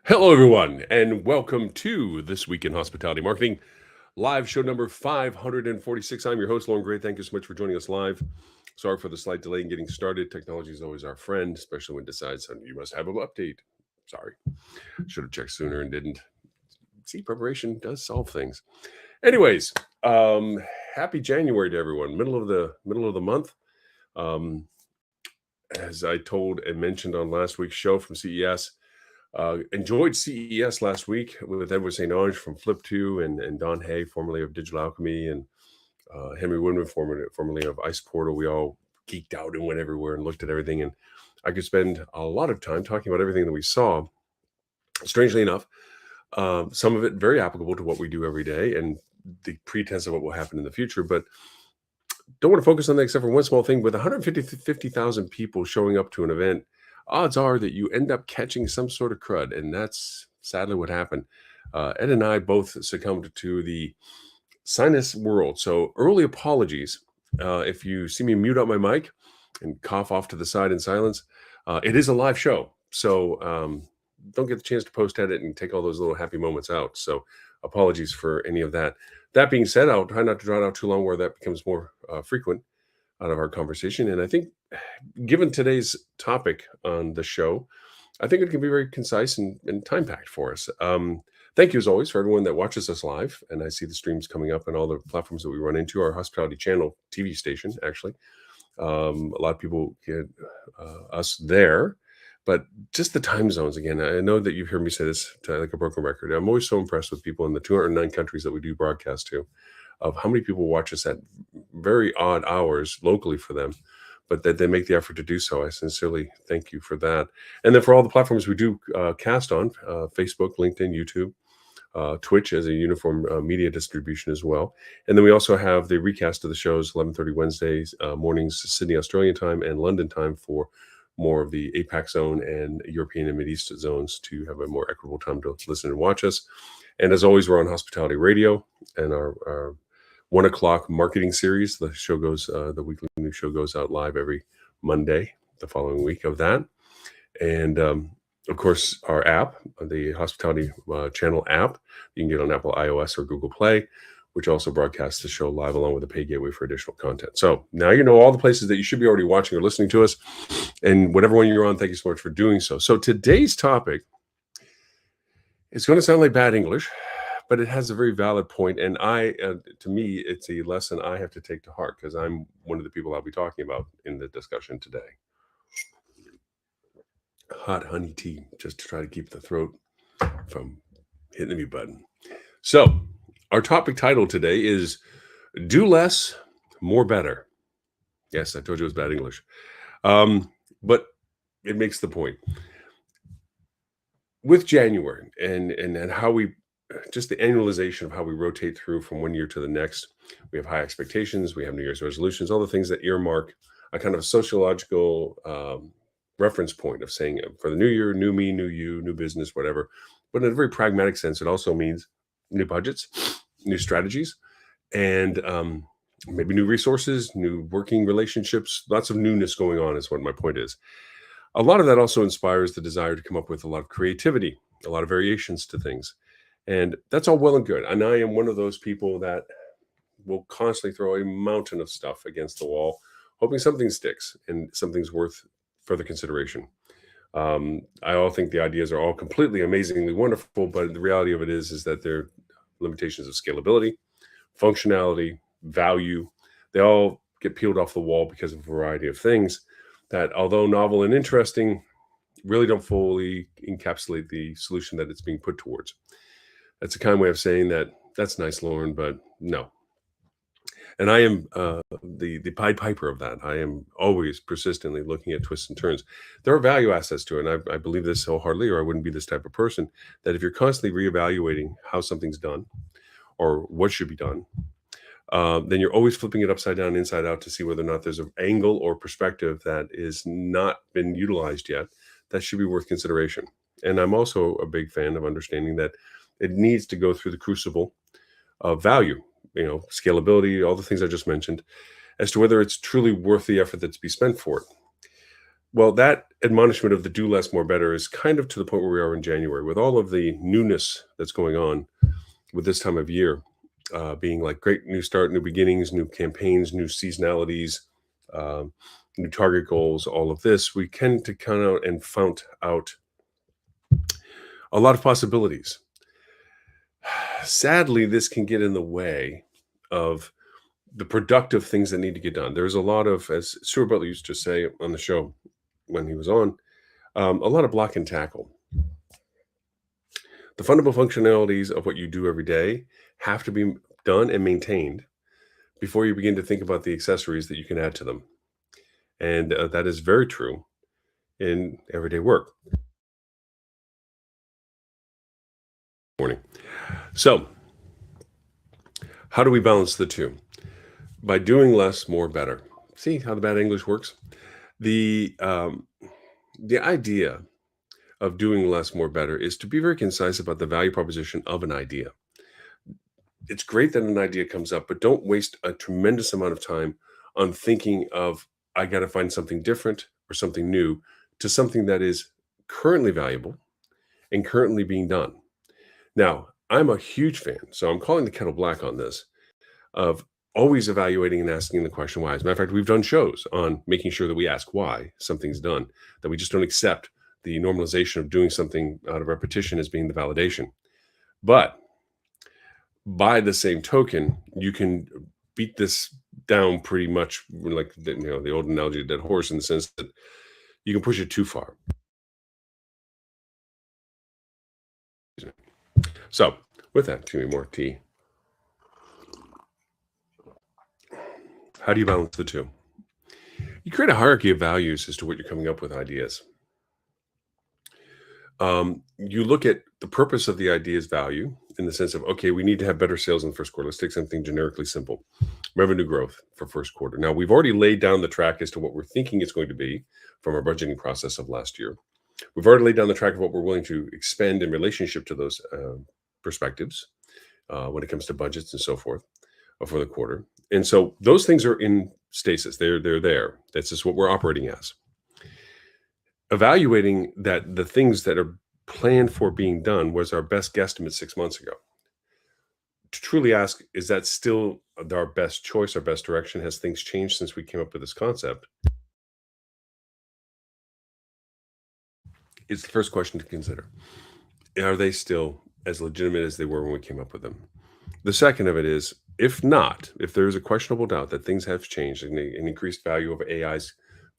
Hello, everyone, and welcome to This Week in Hospitality Marketing, live show number 546. I'm your host, Lauren Gray. Thank you so much for joining us live. Sorry for the slight delay in getting started. Technology is always our friend, especially when it decides you must have an update. Sorry, should have checked sooner and didn't. See, preparation does solve things. Anyways, happy January to everyone. Middle of the month. Um, as I told and mentioned on last week's show from CES. Enjoyed CES last week with Edward St. Onge from Flip2 and Don Hay, formerly of Digital Alchemy, and Henry Winman, formerly of Ice Portal. We all geeked out and went everywhere and looked at everything. And I could spend a lot of time talking about everything that we saw. Strangely enough, some of it very applicable to what we do every day and the pretense of what will happen in the future. But don't want to focus on that except for one small thing. With 150,000 people showing up to an event, odds are that you end up catching some sort of crud. And that's sadly what happened. Ed and I both succumbed to the sinus world. So early apologies. If you see me mute up my mic and cough off to the side in silence, it is a live show. So don't get the chance to post edit and take all those little happy moments out. So apologies for any of that. That being said, I'll try not to draw it out too long where that becomes more frequent out of our conversation. And I think given today's topic on the show, I think it can be very concise and time-packed for us. Thank you, as always, for everyone that watches us live. And I see the streams coming up on all the platforms that we run into, our Hospitality Channel TV station, actually. A lot of people get us there. But just the time zones, again, I know that you've heard me say this like a broken record. I'm always so impressed with people in the 209 countries that we do broadcast to, of how many people watch us at very odd hours locally for them, but that they make the effort to do so. I sincerely thank you for that. And then for all the platforms we do cast on, Facebook, LinkedIn, YouTube, Twitch as a uniform media distribution as well. And then we also have the recast of the shows, 11:30 Wednesdays mornings, Sydney, Australian time, and London time for more of the APAC zone and European and Mideast zones to have a more equitable time to listen and watch us. And as always, we're on Hospitality Radio and our 1 o'clock marketing series. The show goes, the weekly new show goes out live every Monday, the following week of that. And of course, our app, the Hospitality Channel app, you can get on Apple iOS or Google Play, which also broadcasts the show live along with a pay gateway for additional content. So now you know all the places that you should be already watching or listening to us. And whatever one you're on, thank you so much for doing so. So today's topic is going to sound like bad English, but it has a very valid point. And to me, it's a lesson I have to take to heart because I'm one of the people I'll be talking about in the discussion today. Hot honey tea, just to try to keep the throat from hitting the mute button. So our topic title today is Do Less, More Better. Yes, I told you it was bad English. But it makes the point. With January and how we, just the annualization of how we rotate through from one year to the next, we have high expectations, we have New Year's resolutions, all the things that earmark a kind of sociological reference point of saying for the new year, new me, new you, new business, whatever. But in a very pragmatic sense, it also means new budgets, new strategies, and maybe new resources, new working relationships, lots of newness going on is what my point is. A lot of that also inspires the desire to come up with a lot of creativity, a lot of variations to things. And that's all well and good. And I am one of those people that will constantly throw a mountain of stuff against the wall, hoping something sticks and something's worth further consideration. I all think the ideas are all completely amazingly wonderful, but the reality of it is that there are limitations of scalability, functionality, value. They all get peeled off the wall because of a variety of things that, although novel and interesting, really don't fully encapsulate the solution that it's being put towards. That's a kind way of saying that that's nice, Lauren, but no. And I am the Pied Piper of that. I am always persistently looking at twists and turns. There are value assets to it, and I believe this wholeheartedly, or I wouldn't be this type of person, that if you're constantly reevaluating how something's done or what should be done, then you're always flipping it upside down, inside out to see whether or not there's an angle or perspective that is not been utilized yet that should be worth consideration. And I'm also a big fan of understanding that it needs to go through the crucible of value, scalability, all the things I just mentioned, as to whether it's truly worth the effort that's be spent for it. Well, that admonishment of the do less, more better is kind of to the point where we are in January with all of the newness that's going on with this time of year, being like great new start, new beginnings, new campaigns, new seasonalities, um, new target goals, all of this. We tend to count out and fount out a lot of possibilities. Sadly, this can get in the way of the productive things that need to get done. There's a lot of, as Stuart Butler used to say on the show when he was on, a lot of block and tackle. The fundamental functionalities of what you do every day have to be done and maintained before you begin to think about the accessories that you can add to them. And that is very true in everyday work. Morning. So, how do we balance the two? By doing less, more, better. See how the bad English works? The the idea of doing less, more, better is to be very concise about the value proposition of an idea. It's great that an idea comes up, but don't waste a tremendous amount of time on thinking of, I got to find something different or something new to something that is currently valuable and currently being done. Now, I'm a huge fan, so I'm calling the kettle black on this, of always evaluating and asking the question why. As a matter of fact, we've done shows on making sure that we ask why something's done, that we just don't accept the normalization of doing something out of repetition as being the validation. But by the same token, you can beat this down pretty much like the old analogy of dead horse in the sense that you can push it too far. So, with that, give me more tea. How do you balance the two? You create a hierarchy of values as to what you're coming up with ideas. You look at the purpose of the idea's value in the sense of, okay, we need to have better sales in the first quarter. Let's take something generically simple, revenue growth for first quarter. Now, we've already laid down the track as to what we're thinking it's going to be from our budgeting process of last year. We've already laid down the track of what we're willing to expend in relationship to those perspectives when it comes to budgets and so forth for the quarter. And so those things are in stasis. They're there. That's just what we're operating as. Evaluating that the things that are planned for being done was our best guesstimate 6 months ago. To truly ask, is that still our best choice, our best direction? Has things changed since we came up with this concept? It's the first question to consider. Are they still as legitimate as they were when we came up with them? The second of it is, if not, if there is a questionable doubt that things have changed and an increased value of AI's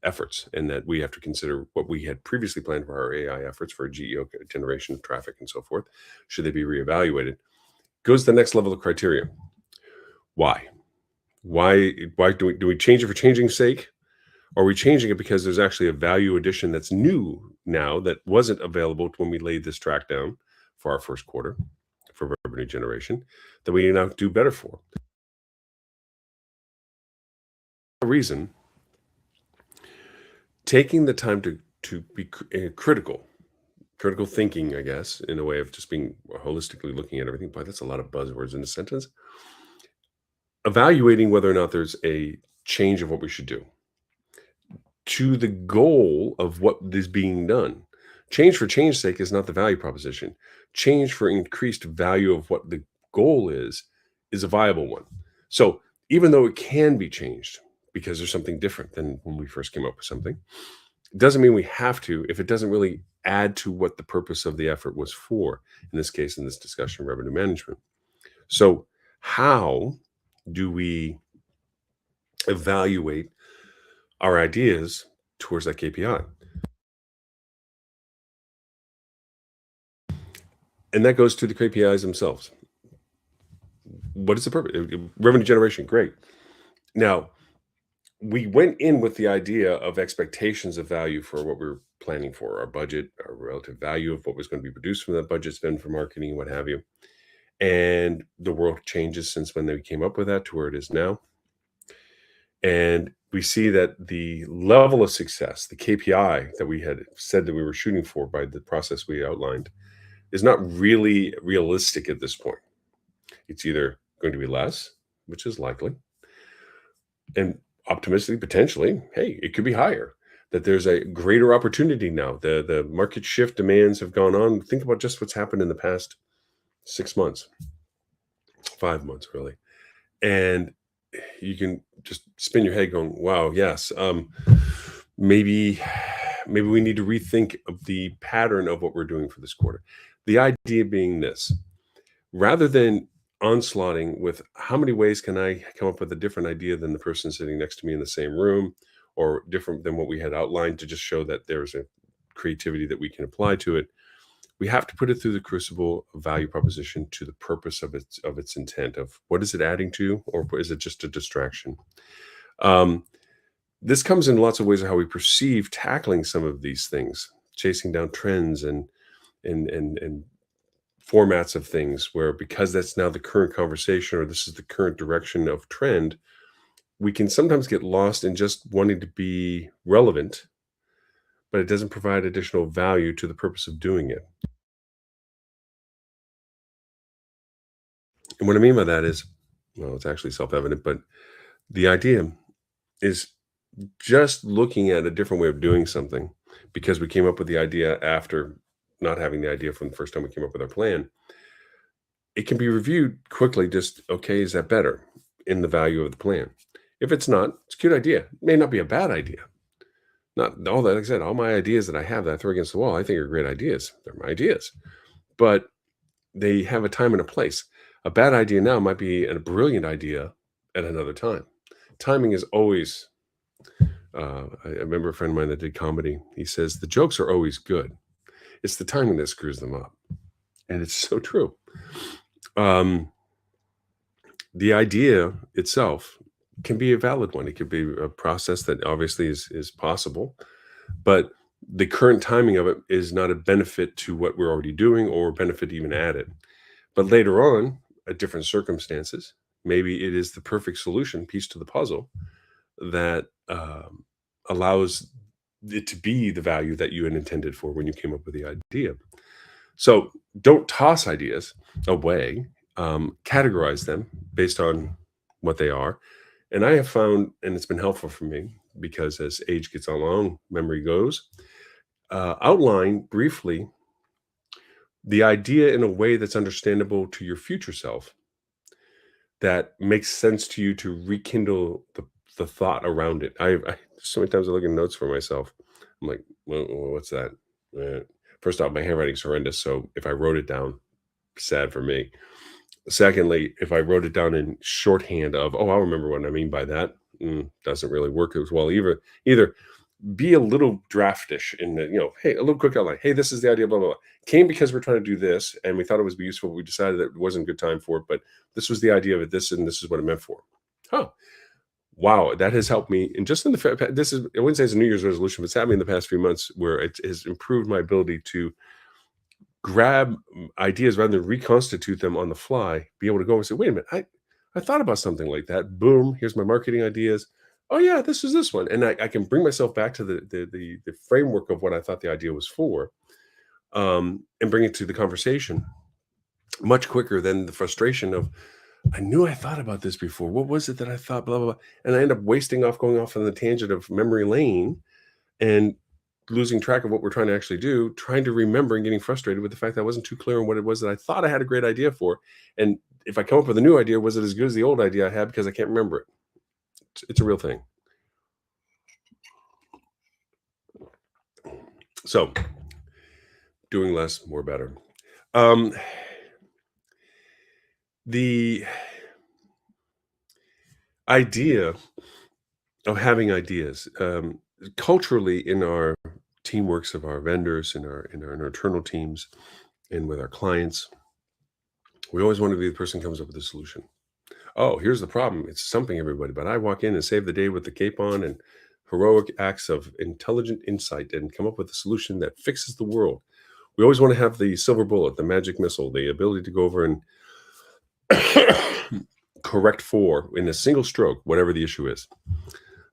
efforts, and that we have to consider what we had previously planned for our AI efforts for GEO generation of traffic and so forth, should they be reevaluated, goes to the next level of criteria. Why? Why do we change it for changing's sake? Or are we changing it because there's actually a value addition that's new now that wasn't available when we laid this track down for our first quarter for revenue generation that we now do better for? Reason, taking the time to be critical thinking, I guess, in a way of just being holistically looking at everything. But that's a lot of buzzwords in a sentence. Evaluating whether or not there's a change of what we should do to the goal of what is being done. Change for change's sake is not the value proposition. Change for increased value of what the goal is a viable one. So even though it can be changed because there's something different than when we first came up with something, it doesn't mean we have to if it doesn't really add to what the purpose of the effort was for, in this case, in this discussion, revenue management. So how do we evaluate our ideas towards that KPI? And that goes to the KPIs themselves. What is the purpose? Revenue generation, great. Now, we went in with the idea of expectations of value for what we are planning for, our budget, our relative value of what was going to be produced from that budget spend for marketing, what have you. And the world changes since when they came up with that to where it is now. And we see that the level of success, the KPI that we had said that we were shooting for by the process we outlined, is not really realistic at this point. It's either going to be less, which is likely, and optimistically, potentially, hey, it could be higher. that there's a greater opportunity now. The market shift demands have gone on. Think about just what's happened in the past 6 months, 5 months, really. And you can just spin your head going, wow, yes, maybe maybe we need to rethink of the pattern of what we're doing for this quarter. The idea being this: rather than onslaughting with how many ways can I come up with a different idea than the person sitting next to me in the same room, or different than what we had outlined, to just show that there's a creativity that we can apply to it, we have to put it through the crucible of value proposition to the purpose of its intent, of what is it adding to, or is it just a distraction. um, this comes in lots of ways of how we perceive tackling some of these things, chasing down trends and formats of things, where because that's now the current conversation, or this is the current direction of trend, we can sometimes get lost in just wanting to be relevant, but it doesn't provide additional value to the purpose of doing it. And what I mean by that is, well, it's actually self-evident, but the idea is just looking at a different way of doing something, because we came up with the idea after not having the idea from the first time we came up with our plan. It can be reviewed quickly, just, okay, is that better in the value of the plan? If it's not, it's a good idea. It may not be a bad idea. Not all that, like I said, all my ideas that I have that I throw against the wall, I think are great ideas. They're my ideas. But they have a time and a place. A bad idea now might be a brilliant idea at another time. Timing is always, I remember a friend of mine that did comedy. He says, the jokes are always good. It's the timing that screws them up. And it's so true. Um, the idea itself can be a valid one. It could be a process that obviously is possible, but the current timing of it is not a benefit to what we're already doing, or benefit even added. But later on, at different circumstances, maybe it is the perfect solution piece to the puzzle that allows it to be the value that you had intended for when you came up with the idea. So don't toss ideas away. Categorize them based on what they are. And I have found, and it's been helpful for me, because as age gets along, memory goes. Outline briefly the idea in a way that's understandable to your future self, that makes sense to you, to rekindle the thought around it. So many times I look at notes for myself. I'm like, what's that? First off, my handwriting's horrendous. So if I wrote it down, sad for me. Secondly, if I wrote it down in shorthand of, oh, I'll remember what I mean by that, doesn't really work as well. Either be a little draftish in the, hey, a little quick outline. Hey, this is the idea, blah, blah, blah. Came because we're trying to do this, and we thought it would be useful. We decided that it wasn't a good time for it, but this was the idea of it, this, and this is what it meant for. Huh. Wow, that has helped me. And just in this is, I wouldn't say it's a New Year's resolution, but it's happened in the past few months, where it has improved my ability to grab ideas rather than reconstitute them on the fly, be able to go and say, wait a minute, I thought about something like that. Boom, here's my marketing ideas. Oh yeah, this is this one. And I can bring myself back to the framework of what I thought the idea was for, and bring it to the conversation much quicker than the frustration of, I knew I thought about this before. What was it that I thought, blah, blah, blah. And I end up going off on the tangent of memory lane, and losing track of what we're trying to actually do, trying to remember, and getting frustrated with the fact that I wasn't too clear on what it was that I thought I had a great idea for. And if I come up with a new idea, was it as good as the old idea I had, because I can't remember it? It's a real thing. So doing less, more better. The idea of having ideas, culturally, in our teamworks of our vendors, in our internal teams, and with our clients, we always want to be the person who comes up with a solution. Oh, here's the problem. It's stumping everybody, but I walk in and save the day with the cape on, and heroic acts of intelligent insight, and come up with a solution that fixes the world. We always want to have the silver bullet, the magic missile, the ability to go over and correct for, in a single stroke, whatever the issue is.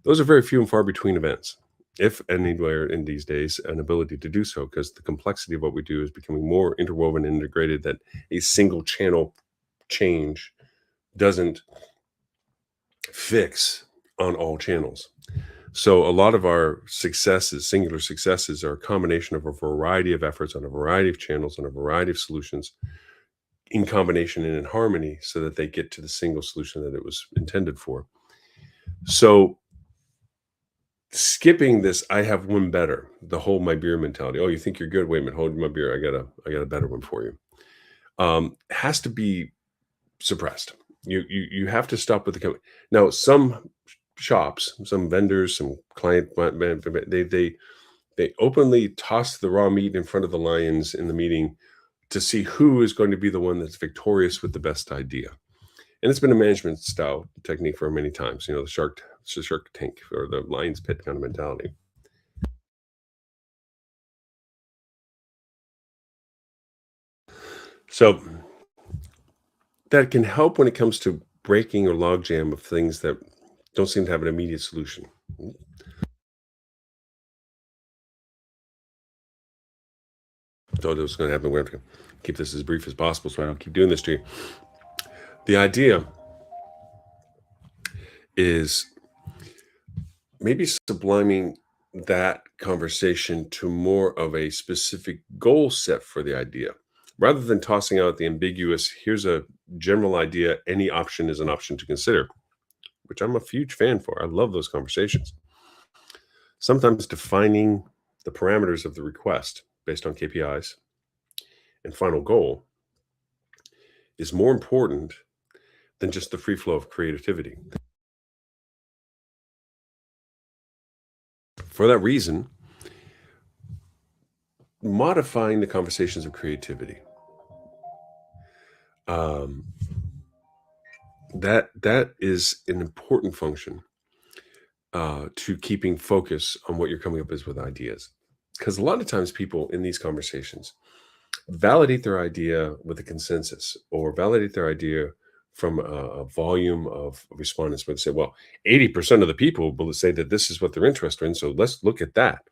Those are very few and far between events, if anywhere in these days, an ability to do so, because the complexity of what we do is becoming more interwoven and integrated, that a single channel change doesn't fix on all channels. So a lot of our successes, singular successes, are a combination of a variety of efforts on a variety of channels and a variety of solutions in combination and in harmony so that they get to the single solution that it was intended for. So skipping this, I have one better, the hold my beer mentality. Oh, you think you're good? Wait a minute, hold my beer. I got a better one for you. Has to be suppressed. You have to stop with the company. Now, some shops, some vendors, some client, they openly toss the raw meat in front of the lions in the meeting to see who is going to be the one that's victorious with the best idea. And it's been a management style technique for many times. You know, the shark tank or the lion's pit kind of mentality. So that can help when it comes to breaking or logjam of things that don't seem to have an immediate solution. So what's going to happen. We're going to keep this as brief as possible so I don't keep doing this to you. The idea is maybe subliming that conversation to more of a specific goal set for the idea rather than tossing out the ambiguous, here's a general idea, any option is an option to consider, which I'm a huge fan for. I love those conversations. Sometimes defining the parameters of the request based on KPIs and final goal is more important than just the free flow of creativity. For that reason, modifying the conversations of creativity, um, that is an important function to keeping focus on what you're coming up with ideas. Because a lot of times people in these conversations validate their idea with a consensus or validate their idea from a volume of respondents where they say, well, 80% of the people will say that this is what they're interested in. So let's look at that.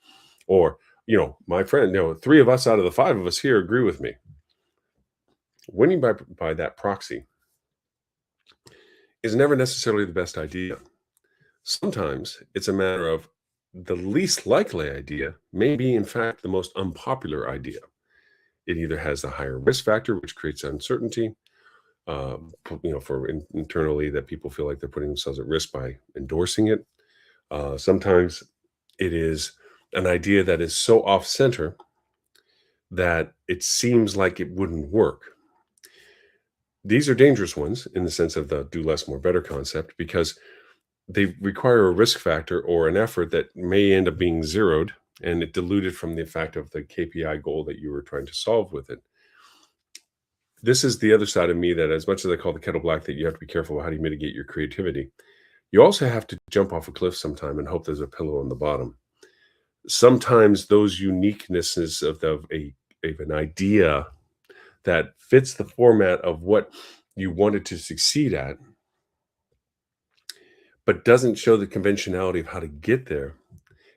Or, my friend, three of us out of the five of us here agree with me. Winning by that proxy is never necessarily the best idea. Sometimes it's a matter of the least likely idea may be, in fact, the most unpopular idea. It either has the higher risk factor, which creates uncertainty, for internally that people feel like they're putting themselves at risk by endorsing it. Sometimes it is an idea that is so off center that it seems like it wouldn't work. These are dangerous ones in the sense of the do less, more better concept because they require a risk factor or an effort that may end up being zeroed and it diluted from the fact of the KPI goal that you were trying to solve with it. This is the other side of me that, as much as I call the kettle black, that you have to be careful about how do you mitigate your creativity. You also have to jump off a cliff sometime and hope there's a pillow on the bottom. Sometimes those uniquenesses of an idea that fits the format of what you wanted to succeed at, but doesn't show the conventionality of how to get there,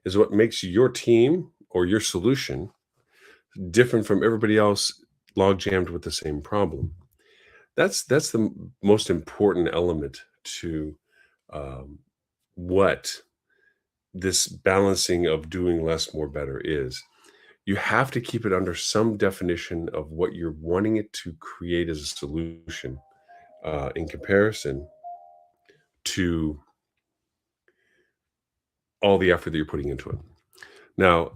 is what makes your team or your solution different from everybody else log jammed with the same problem. That's the most important element to um, what this balancing of doing less, more, better is. You have to keep it under some definition of what you're wanting it to create as a solution in comparison to all the effort that you're putting into it. Now,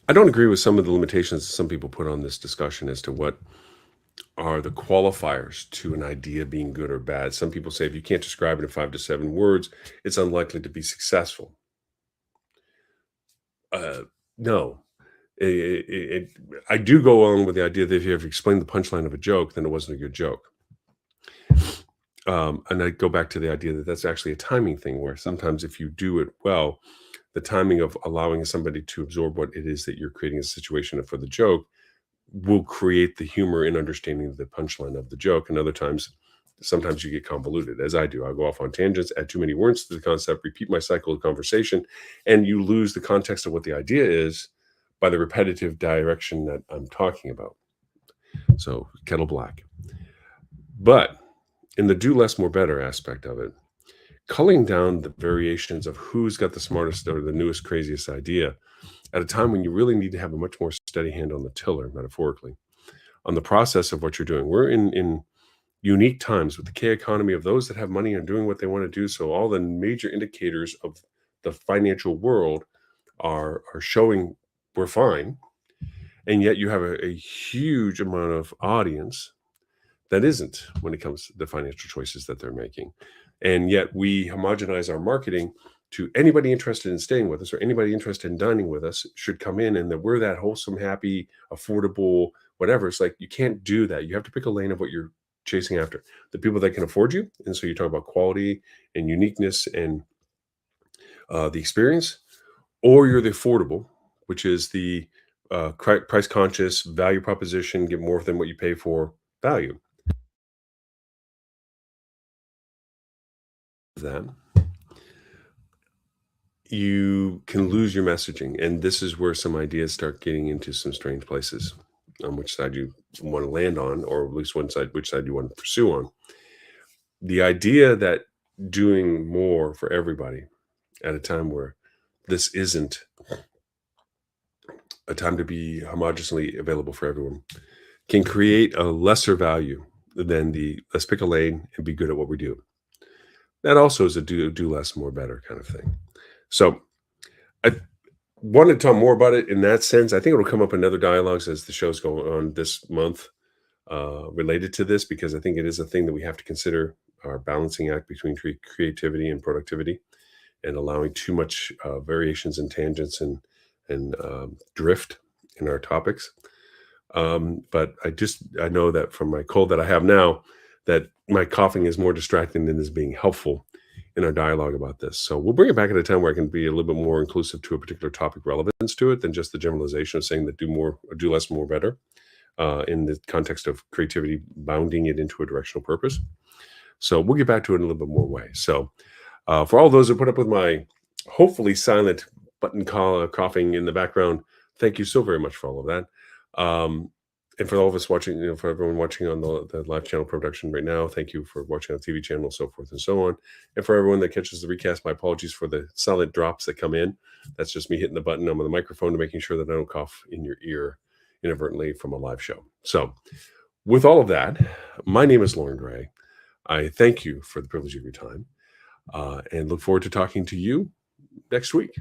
I don't agree with some of the limitations that some people put on this discussion as to what are the qualifiers to an idea being good or bad. Some people say if you can't describe it in 5 to 7 words, it's unlikely to be successful. No. I do go on with the idea that if you have explained the punchline of a joke, then it wasn't a good joke. And I go back to the idea that that's actually a timing thing where sometimes if you do it well, the timing of allowing somebody to absorb what it is that you're creating as a situation for the joke will create the humor in understanding the punchline of the joke. And other times, sometimes you get convoluted, as I do. I go off on tangents, add too many words to the concept, repeat my cycle of conversation, and you lose the context of what the idea is by the repetitive direction that I'm talking about. So, kettle black. But in the do less, more better aspect of it, culling down the variations of who's got the smartest or the newest, craziest idea at a time when you really need to have a much more steady hand on the tiller, metaphorically, on the process of what you're doing. We're in unique times with the K economy of those that have money and doing what they want to do. So all the major indicators of the financial world are showing we're fine, and yet you have a huge amount of audience that isn't when it comes to the financial choices that they're making. And yet we homogenize our marketing to anybody interested in staying with us or anybody interested in dining with us should come in, and that we're that wholesome, happy, affordable, whatever. It's like you can't do that. You have to pick a lane of what you're chasing after. The people that can afford you. And so you talk about quality and uniqueness and the experience, or you're the affordable, which is the price conscious value proposition, get more than what you pay for value. That you can lose your messaging. And this is where some ideas start getting into some strange places on which side you want to land on, or at least one side, which side you want to pursue on. The idea that doing more for everybody at a time where this isn't a time to be homogeneously available for everyone can create a lesser value than the let's pick a lane and be good at what we do. That also is a do less, more better kind of thing. So I want to talk more about it in that sense. I think it'll come up in other dialogues as the show's going on this month related to this, because I think it is a thing that we have to consider our balancing act between creativity and productivity, and allowing too much variations and tangents and drift in our topics. But I know that from my cold that I have now, that my coughing is more distracting than is being helpful in our dialogue about this. So we'll bring it back at a time where I can be a little bit more inclusive to a particular topic relevance to it than just the generalization of saying that do more, or do less, more better, in the context of creativity, bounding it into a directional purpose. So we'll get back to it in a little bit more way. So for all those who put up with my hopefully silent button call coughing in the background, thank you so very much for all of that. And for all of us watching, for everyone watching on the live channel production right now, thank you for watching on the TV channel, so forth and so on. And for everyone that catches the recast, my apologies for the silent drops that come in. That's just me hitting the button on the microphone to making sure that I don't cough in your ear inadvertently from a live show. So with all of that, my name is Lauren Gray. I thank you for the privilege of your time and look forward to talking to you next week.